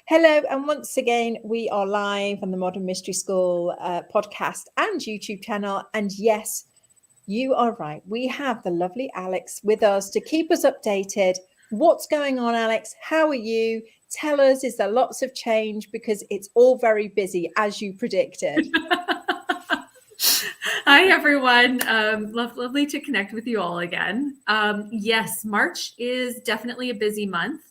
Hello, and once again, we are live on the Modern Mystery School podcast and YouTube channel. And yes, you are right. We have the lovely Aleks with us to keep us updated. What's going on, Aleks? How are you? Tell us, is there lots of change? Because it's all very busy, as you predicted. Hi, everyone. Lovely to connect with you all again. Yes, March is definitely a busy month.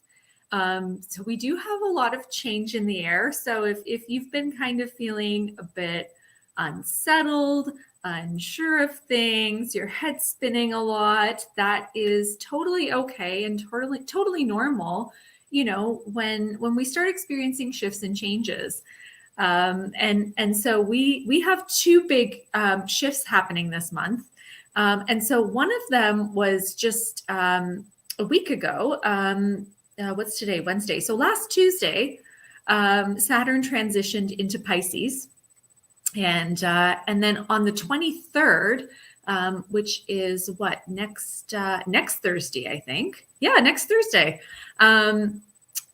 So we do have a lot of change in the air. So if you've been kind of feeling a bit unsettled, unsure of things, your head spinning a lot, that is totally okay and totally normal, you know, when we start experiencing shifts and changes. And so we have two big shifts happening this month. And so one of them was just a week ago. What's today? Wednesday. So last Tuesday, Saturn transitioned into Pisces, and then on the 23rd, which is what next Thursday, I think. Yeah, next Thursday. Pluto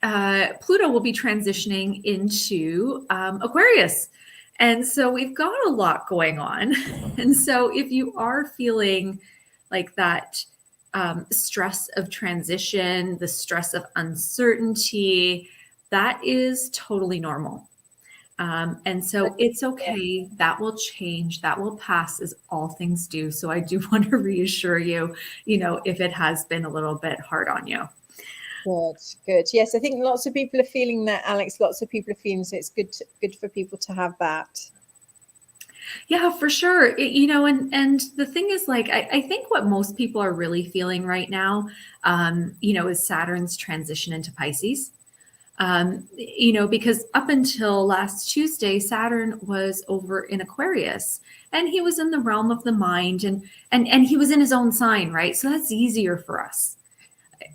will be transitioning into Aquarius. And so we've got a lot going on. And so if you are feeling like that stress of transition, the stress of uncertainty, that is totally normal. And so it's okay. That will change. That will pass, as all things do. So I do want to reassure you, you know, if it has been a little bit hard on you. Good. Yes, I think lots of people are feeling that, Aleks. Lots of people are feeling, so it's good for people to have that. Yeah, for sure. You know, and the thing is, like, I think what most people are really feeling right now, you know, is Saturn's transition into Pisces. You know, because up until last Tuesday, Saturn was over in Aquarius, and he was in the realm of the mind, and he was in his own sign, right? So that's easier for us,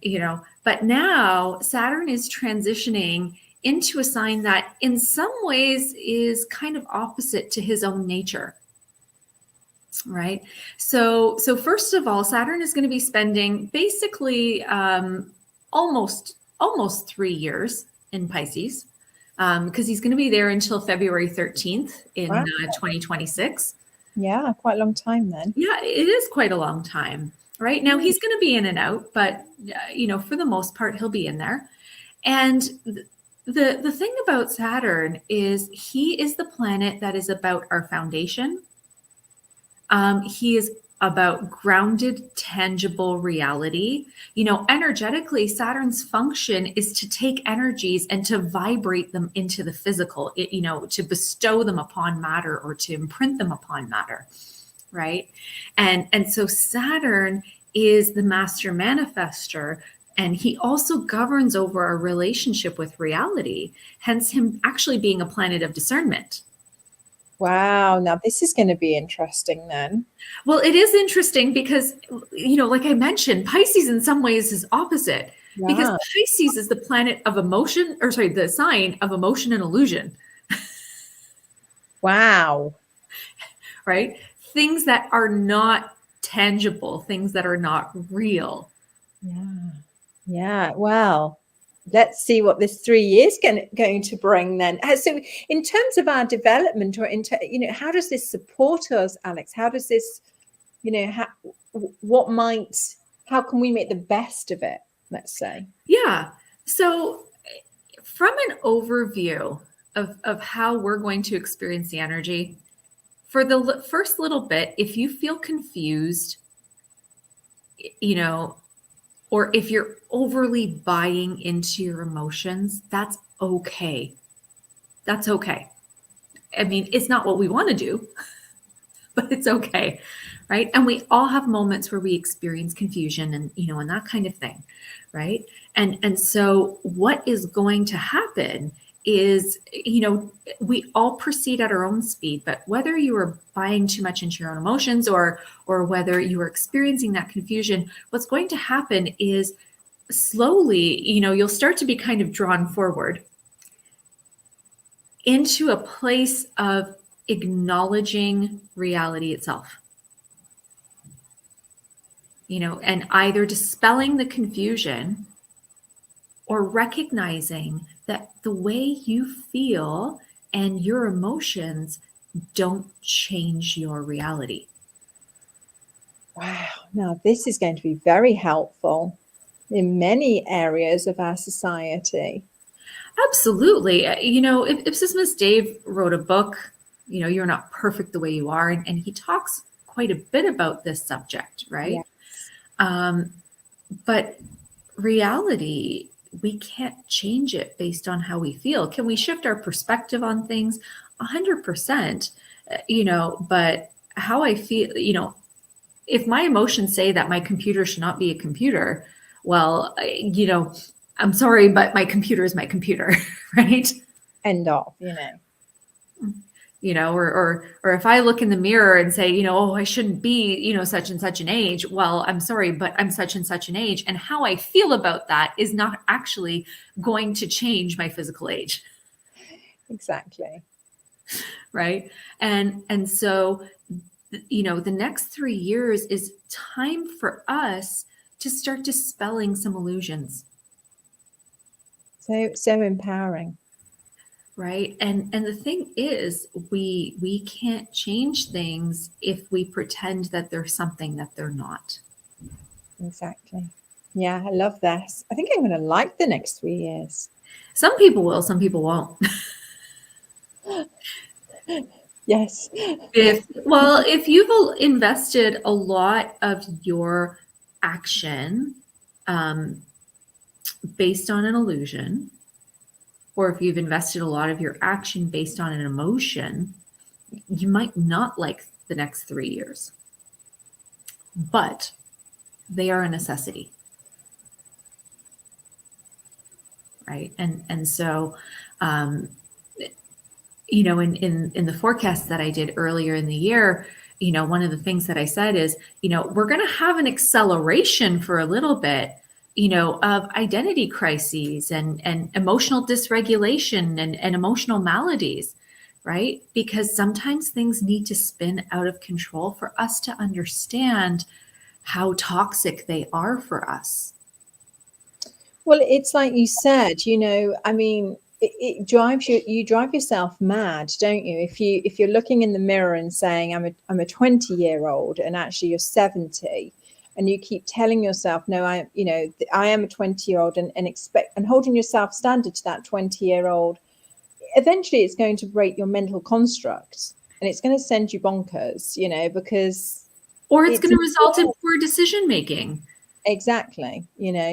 you know. But now Saturn is transitioning into a sign that in some ways is kind of opposite to his own nature. Right. So first of all, Saturn is going to be spending basically almost 3 years in Pisces, because he's going to be there until February 13th in 2026. Yeah, quite a long time then. Yeah, it is quite a long time. Right now, he's going to be in and out, but you know, for the most part, he'll be in there. And the thing about Saturn is he is the planet that is about our foundation. He is about grounded, tangible reality. You know, energetically, Saturn's function is to take energies and to vibrate them into the physical, you know, to bestow them upon matter or to imprint them upon matter. Right. And so Saturn is the master manifester, and he also governs over our relationship with reality, hence him actually being a planet of discernment. Wow. Now this is going to be interesting then. Well, it is interesting because, you know, like I mentioned, Pisces in some ways is opposite, because Pisces is the planet of emotion, or sorry, the sign of emotion and illusion. Wow. Right? Things that are not tangible, things that are not real. Yeah. Well, let's see what this 3 years going to bring then. So in terms of our development, or you know, how does this support us, Aleks? How does this, you know, how can we make the best of it, let's say? Yeah. So from an overview of how we're going to experience the energy, for the first little bit, if you feel confused, you know, or if you're overly buying into your emotions, that's okay. That's okay. I mean, it's not what we want to do, but it's okay. Right. And we all have moments where we experience confusion and, you know, and that kind of thing. Right. And so what is going to happen is, you know, we all proceed at our own speed, but whether you are buying too much into your own emotions or whether you are experiencing that confusion, what's going to happen is slowly, you know, you'll start to be kind of drawn forward into a place of acknowledging reality itself. You know, and either dispelling the confusion or recognizing that the way you feel and your emotions don't change your reality. Wow. Now, this is going to be very helpful in many areas of our society. Absolutely. Ipsos Miss Dave wrote a book, You're Not Perfect the Way You Are. And he talks quite a bit about this subject, right? Yes. But reality, we can't change it based on how we feel. Can we shift our perspective on things? 100%, but how I feel, if my emotions say that my computer should not be a computer, well, I'm sorry, but my computer is my computer, right? End of, Or if I look in the mirror and say, oh, I shouldn't be, such and such an age. Well, I'm sorry, but I'm such and such an age. And how I feel about that is not actually going to change my physical age. Exactly. Right. And so, the next 3 years is time for us to start dispelling some illusions. So empowering. Right. And the thing is, we can't change things if we pretend that they're something that they're not. Exactly. Yeah, I love this. I think I'm going to like the next 3 years. Some people will, some people won't. Yes. If you've invested a lot of your action based on an illusion, or if you've invested a lot of your action based on an emotion, you might not like the next 3 years, but they are a necessity. Right. And so, in the forecast that I did earlier in the year, one of the things that I said is, we're going to have an acceleration for a little bit, of identity crises and emotional dysregulation and emotional maladies, right? Because sometimes things need to spin out of control for us to understand how toxic they are for us. Well, it's like you said, I mean, it drives you drive yourself mad, don't you? If you're looking in the mirror and saying, I'm a 20-year-old, and actually you're 70, and you keep telling yourself, no, I am a 20-year-old, and holding yourself standard to that 20-year-old, eventually it's going to break your mental construct, and it's going to send you bonkers, because or it's going to result in poor decision making. Exactly.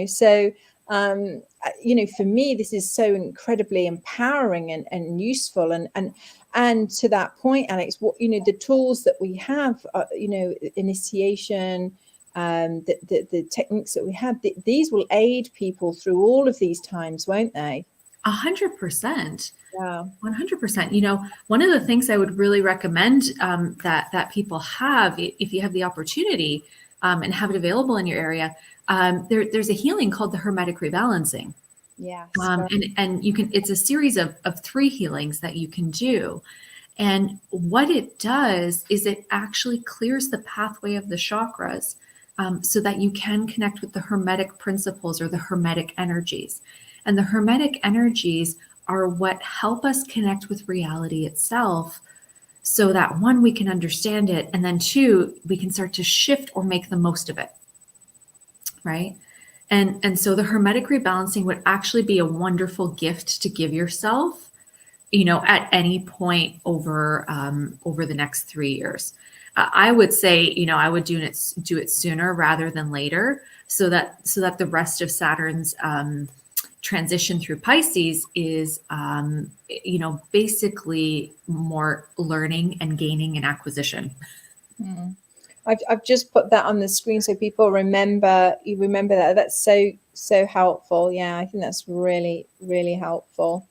So for me, this is so incredibly empowering and useful, and to that point, Aleks, what the tools that we have, initiation, the techniques that we have, these will aid people through all of these times, won't they? 100%. Yeah. 100%. One of the things I would really recommend that people have, if you have the opportunity and have it available in your area, there's a healing called the Hermetic rebalancing. Yes. And you can, it's a series of 3 healings that you can do. And what it does is it actually clears the pathway of the chakras so that you can connect with the Hermetic principles or the Hermetic energies. And the Hermetic energies are what help us connect with reality itself, so that 1, we can understand it, and then 2, we can start to shift or make the most of it. Right. And so the Hermetic rebalancing would actually be a wonderful gift to give yourself, at any point over the next 3 years. I would say, I would do it sooner rather than later, so that the rest of Saturn's transition through Pisces is, basically more learning and gaining and acquisition. Mm. I've just put that on the screen so people remember that. That's so helpful. Yeah, I think that's really, really helpful.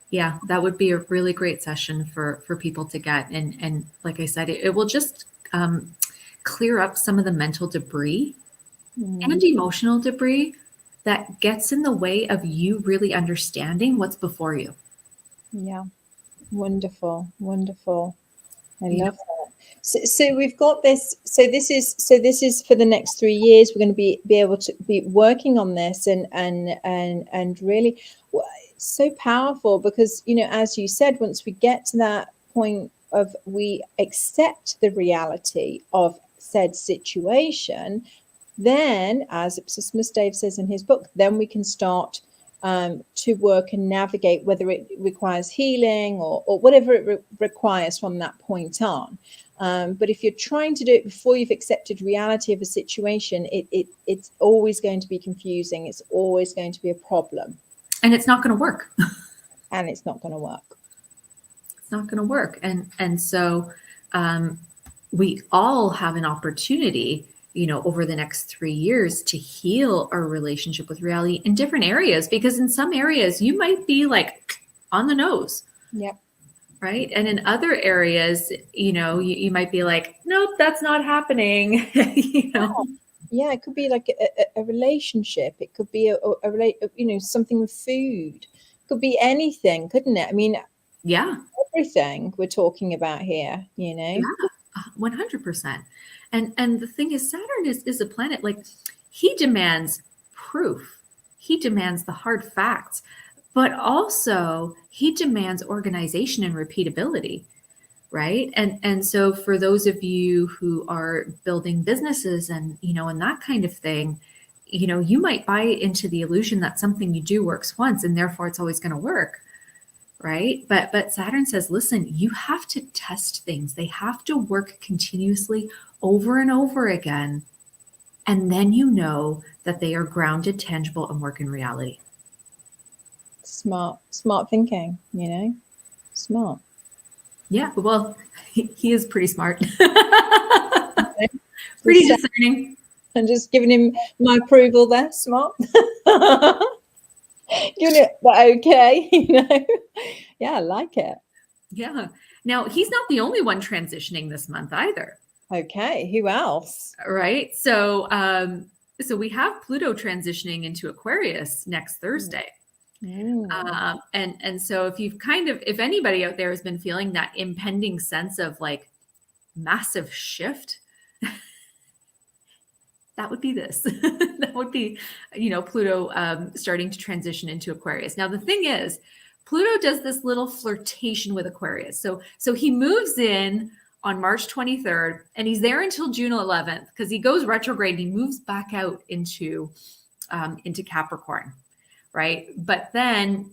Yeah, that would be a really great session for people to get. And like I said, it will just clear up some of the mental debris and emotional debris that gets in the way of you really understanding what's before you. Yeah. Wonderful. I love that. So we've got this. So this is for the next 3 years. We're going to be able to be working on this and really. So powerful, because, you know, as you said, once we get to that point of we accept the reality of said situation, then, as Ipsissimus Dave says in his book, then we can start to work and navigate, whether it requires healing or whatever it requires from that point on. But if you're trying to do it before you've accepted reality of a situation, it's always going to be confusing. It's always going to be a problem. And it's not going to work. And it's not going to work. It's not going to work. And so we all have an opportunity, you know, over the next 3 years to heal our relationship with reality in different areas, because in some areas you might be like on the nose. Yep. Right. And in other areas, you know, you might be like, nope, that's not happening. You know? Yeah, it could be like a relationship. It could be you know, something with food. It could be anything, couldn't it? I mean, yeah, everything we're talking about here, you know. Yeah, 100%. And the thing is, Saturn is a planet, like, he demands proof. He demands the hard facts, but also he demands organization and repeatability. Right. And so for those of you who are building businesses and, you know, and that kind of thing, you know, you might buy into the illusion that something you do works once and therefore it's always going to work. Right. But Saturn says, listen, you have to test things. They have to work continuously over and over again. And then you know that they are grounded, tangible, and work in reality. Smart thinking, you know, smart. Yeah, well, he is pretty smart. Pretty discerning. I'm just giving him my approval there. Smart. Giving it the okay, you know. Yeah, I like it. Yeah. Now, he's not the only one transitioning this month either. Okay, who else? Right. So so we have Pluto transitioning into Aquarius next Thursday. And so if anybody out there has been feeling that impending sense of like massive shift, that would be this. That would be, you know, Pluto starting to transition into Aquarius. Now, the thing is, Pluto does this little flirtation with Aquarius. So he moves in on March 23rd, and he's there until June 11th, because he goes retrograde and he moves back out into Capricorn. Right. But then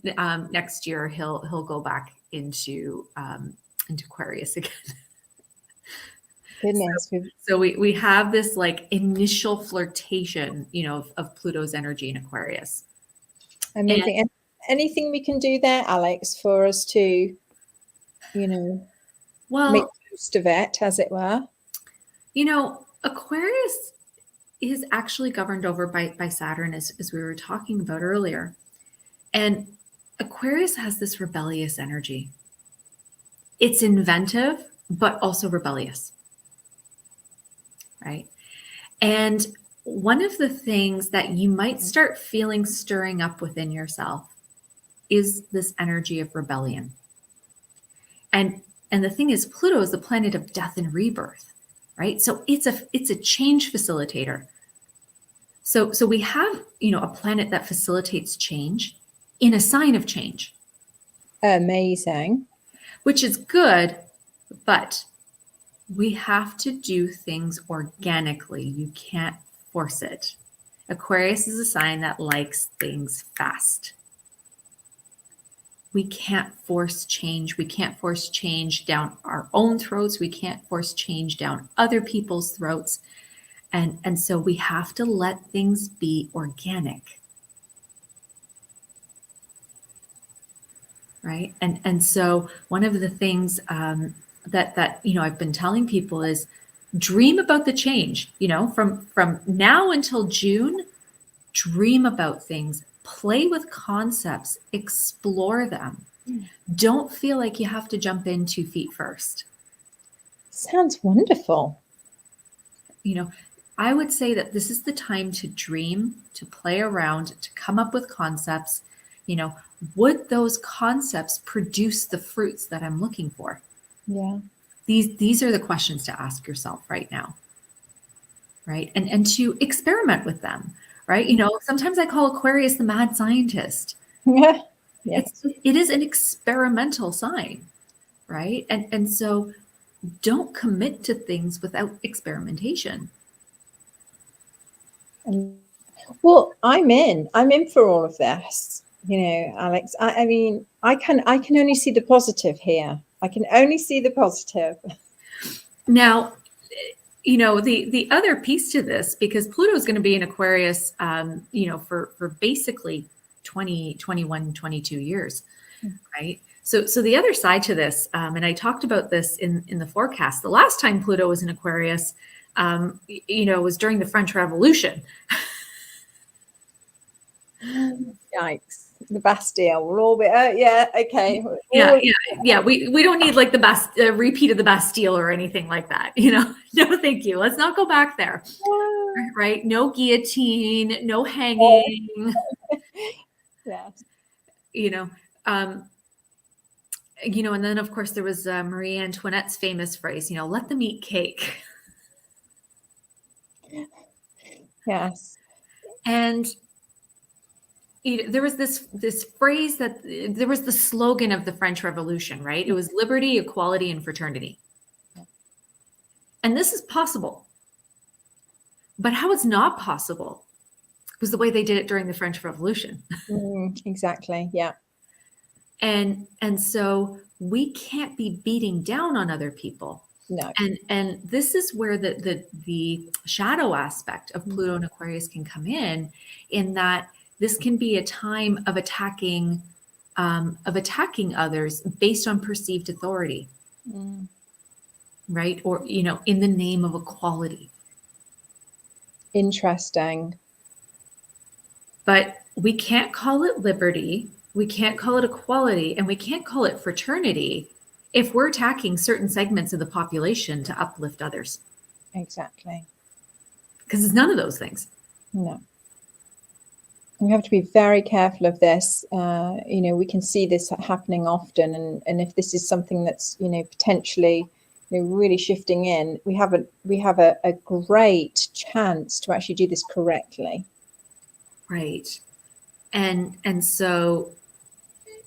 next year he'll go back into Aquarius again. Goodness. So we have this like initial flirtation, you know, of Pluto's energy in Aquarius. Amazing. And anything we can do there, Aleks, for us to, you know, make most of it, as it were? You know, Aquarius is actually governed over by Saturn, as we were talking about earlier. And Aquarius has this rebellious energy. It's inventive, but also rebellious. Right. And one of the things that you might start feeling stirring up within yourself is this energy of rebellion. And the thing is, Pluto is the planet of death and rebirth, right? So it's a change facilitator. So we have, you know, a planet that facilitates change in a sign of change. Amazing. Which is good, but we have to do things organically. You can't force it. Aquarius is a sign that likes things fast. We can't force change. We can't force change down our own throats. We can't force change down other people's throats. And so we have to let things be organic. Right. And so one of the things that you know I've been telling people is dream about the change. You know, from now until June, dream about things, play with concepts, explore them. Don't feel like you have to jump in 2 feet first. Sounds wonderful. You know, I would say that this is the time to dream, to play around, to come up with concepts. You know, would those concepts produce the fruits that I'm looking for? Yeah. These are the questions to ask yourself right now. Right. And to experiment with them. Right. You know, sometimes I call Aquarius the mad scientist. Yeah. Yes. It is an experimental sign, right? And so don't commit to things without experimentation. Well, I'm in for all of this, Aleks. I mean, I can only see the positive here. I can only see the positive. Now, the other piece to this, because Pluto is going to be in Aquarius, for basically 20, 21, 22 years, right? So the other side to this, and I talked about this in the forecast, the last time Pluto was in Aquarius, was during the French Revolution. Yikes. The Bastille. We'll all be, yeah, okay. Yeah. We don't need like the repeat of the Bastille or anything like that. No, thank you. Let's not go back there. Right? No guillotine, no hanging. Yes. And then of course there was Marie Antoinette's famous phrase, let them eat cake. Yes. And there was this phrase that there was the slogan of the French Revolution, right? It was liberty, equality, and fraternity. And this is possible. But how it's not possible was the way they did it during the French Revolution. Exactly. Yeah. And so we can't be beating down on other people. No. And this is where the shadow aspect of Pluto and Aquarius can come in that this can be a time of attacking others based on perceived authority, right? Or in the name of equality. Interesting. But we can't call it liberty, we can't call it equality, and we can't call it fraternity if we're attacking certain segments of the population to uplift others. Exactly. Because it's none of those things. No. We have to be very careful of this. We can see this happening often, and if this is something that's potentially really shifting in, we have a great chance to actually do this correctly. Right. And so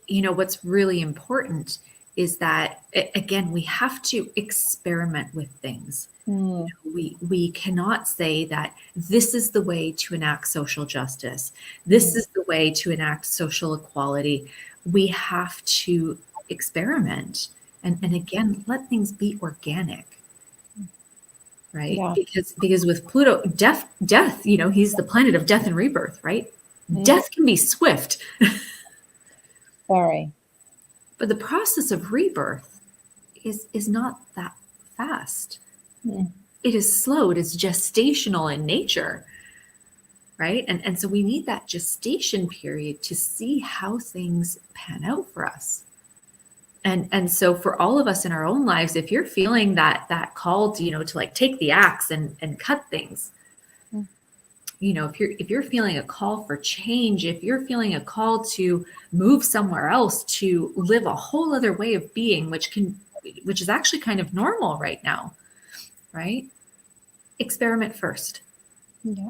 what's really important is that, again, we have to experiment with things. We cannot say that this is the way to enact social justice. This is the way to enact social equality. We have to experiment and again, let things be organic. Right? Yeah. Because with Pluto, death, he's the planet of death and rebirth, right? Death can be swift. Very. But the process of rebirth is not that fast. It is slow. It is gestational in nature, right? And so we need that gestation period to see how things pan out for us. And so for all of us in our own lives, if you're feeling that call to like take the axe and cut things, if you're feeling a call for change, if you're feeling a call to move somewhere else, to live a whole other way of being, which is actually kind of normal right now, right? Experiment first. Yeah.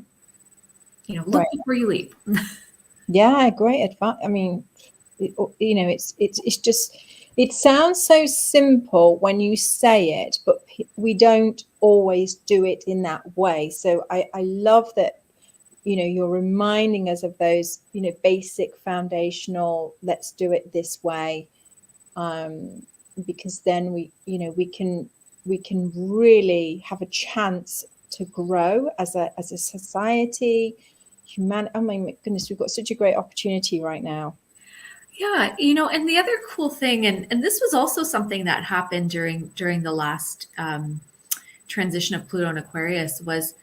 Look before you leap. Yeah, great advice. I mean, it's just, it sounds so simple when you say it, but we don't always do it in that way. So I love that, you're reminding us of those, basic foundational, let's do it this way. Because then we can really have a chance to grow as a society, human. Oh my goodness, we've got such a great opportunity right now. Yeah, and the other cool thing, and this was also something that happened during the last transition of Pluto and Aquarius, was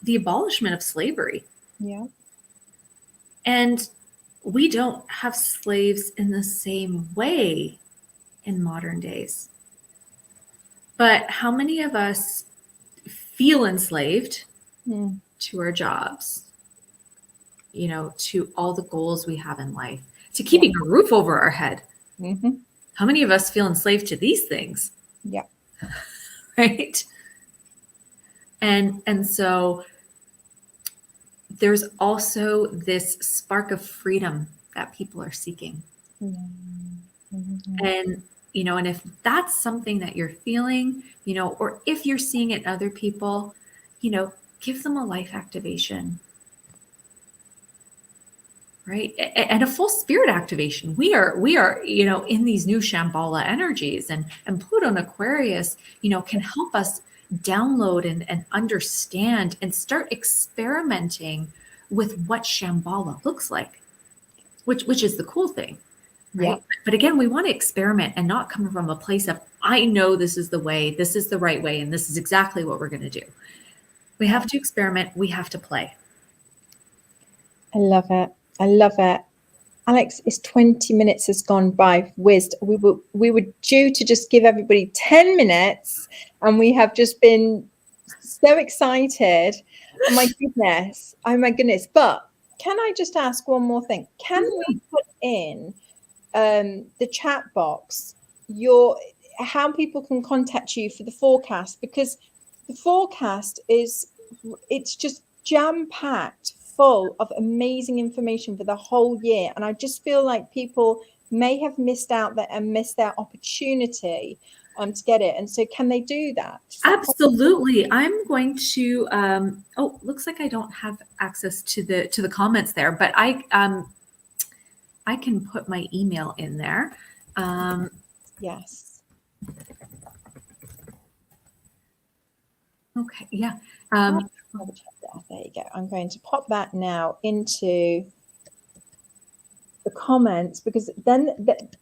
the abolishment of slavery. Yeah. And we don't have slaves in the same way in modern days. But how many of us feel enslaved to our jobs, to all the goals we have in life, to keeping a roof over our head? How many of us feel enslaved to these things? Yeah. Right. And so there's also this spark of freedom that people are seeking. And, and if that's something that you're feeling, or if you're seeing it in other people, give them a life activation. Right. And a full spirit activation. We are, in these new Shambhala energies, and Pluto and Aquarius, can help us download and understand and start experimenting with what Shambhala looks like, which is the cool thing. Right. Yeah. But again, we want to experiment and not come from a place of, I know this is the way, this is the right way, and this is exactly what we're going to do. We have to experiment. We have to play. I love it. I love it. Aleks, it's 20 minutes has gone by whizzed. We were due to just give everybody 10 minutes, and we have just been so excited. Oh my goodness. Oh my goodness. But can I just ask one more thing? Can we put in the chat box how people can contact you for the forecast? Because the forecast it's just jam-packed full of amazing information for the whole year, and I just feel like people may have missed out and missed their opportunity to get it. And so can they do that? Absolutely. I'm going to looks like I don't have access to the comments there, but I can put my email in there. Yes. Okay. Yeah. There you go. I'm going to pop that now into the comments, because then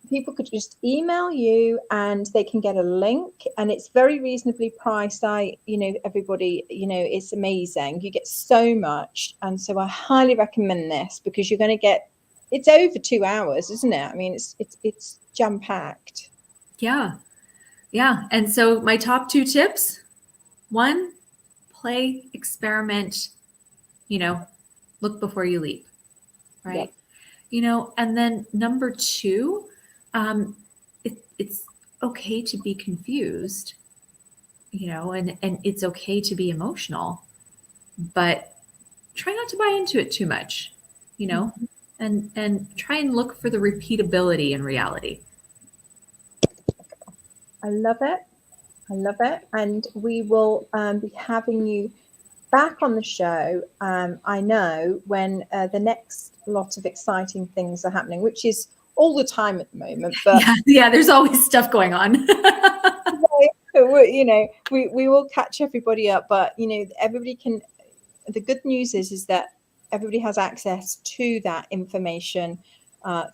people could just email you and they can get a link, and it's very reasonably priced. Everybody, it's amazing. You get so much. And so I highly recommend this, because you're going to get, it's over 2 hours, isn't it? I mean, it's jam packed. Yeah. Yeah. And so my top 2 tips: 1, play, experiment, look before you leap. Right. Yep. And then number 2, it's okay to be confused, and it's okay to be emotional, but try not to buy into it too much, and try and look for the repeatability in reality. I love it. I love it. And we will be having you back on the show, I know, when the next lot of exciting things are happening, which is all the time at the moment. But yeah, there's always stuff going on. we will catch everybody up, but everybody can. The good news is that everybody has access to that information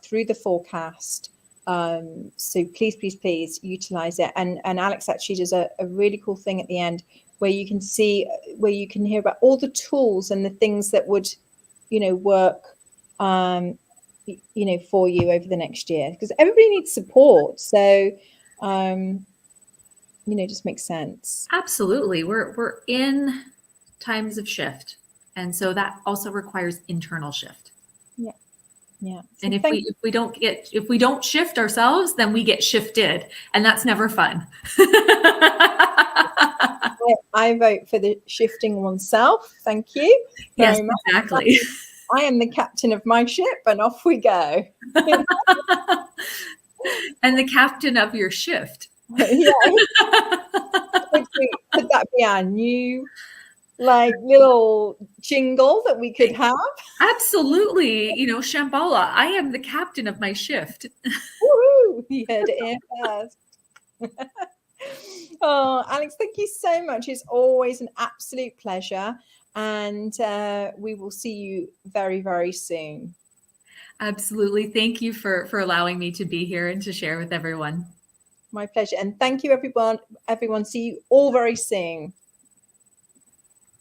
through the forecast. So please utilize it. And Aleks actually does a really cool thing at the end, where you can hear about all the tools and the things that would, work, for you over the next year, because everybody needs support. So, just makes sense. Absolutely. We're in times of shift. And so that also requires internal shift. Yeah. Yeah. So and if we don't shift ourselves, then we get shifted, and that's never fun. I vote for the shifting oneself. Thank you very much. Exactly. I am the captain of my ship, and off we go. And the captain of your shift. Yeah. Could that be our new little jingle that we could have? Absolutely. Shambhala, I am the captain of my shift. Woo-hoo! You heard it here first. Oh, Aleks, thank you so much. It's always an absolute pleasure. And we will see you very, very soon. Absolutely. Thank you for allowing me to be here and to share with everyone. My pleasure. And thank you, everyone. See you all very soon.